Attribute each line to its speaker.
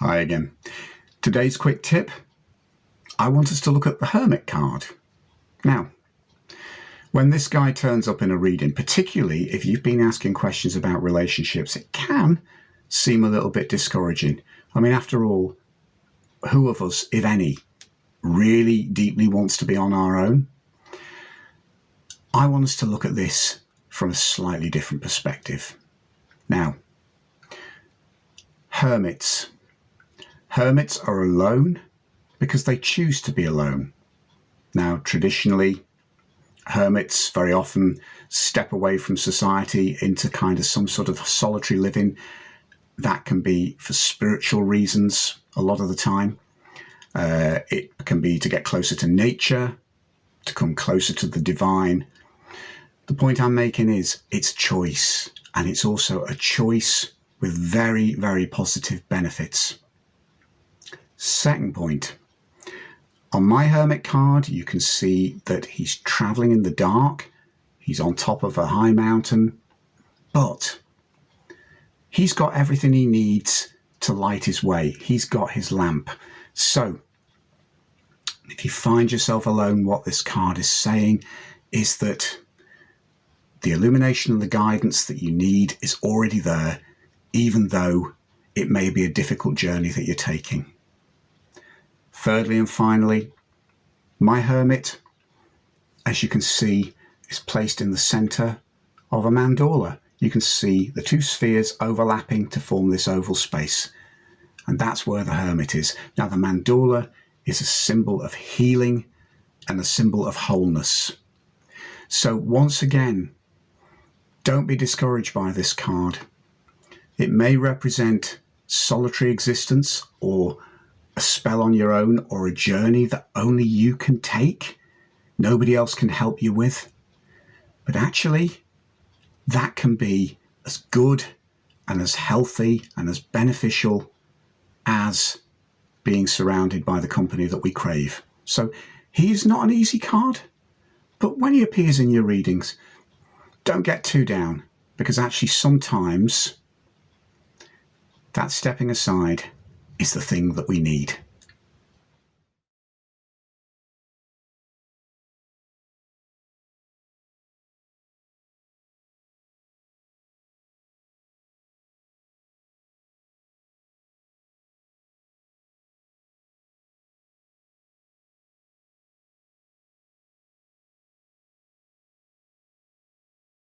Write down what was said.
Speaker 1: Hi again. Today's quick tip, I want us to look at the Hermit card. Now, when this guy turns up in a reading, particularly if you've been asking questions about relationships, it can seem a little bit discouraging. I mean, after all, who of us, if any, really deeply wants to be on our own? I want us to look at this from a slightly different perspective. Now, hermits. Hermits are alone because they choose to be alone. Now, traditionally, hermits very often step away from society into kind of some sort of solitary living. That can be for spiritual reasons a lot of the time. It can be to get closer to nature, to come closer to the divine. The point I'm making is it's choice, and it's also a choice with very, very positive benefits. Second point, on my Hermit card, you can see that he's traveling in the dark. He's on top of a high mountain, but he's got everything he needs to light his way. He's got his lamp. So if you find yourself alone, what this card is saying is that the illumination and the guidance that you need is already there, even though it may be a difficult journey that you're taking. Thirdly and finally, my Hermit, as you can see, is placed in the centre of a mandala. You can see the two spheres overlapping to form this oval space. And that's where the Hermit is. Now, the mandala is a symbol of healing and a symbol of wholeness. So once again, don't be discouraged by this card. It may represent solitary existence or a spell on your own or a journey that only you can take. Nobody else can help you with. But actually, that can be as good and as healthy and as beneficial as being surrounded by the company that we crave. So he is not an easy card, but when he appears in your readings, don't get too down, because actually sometimes that stepping aside is the thing that we need.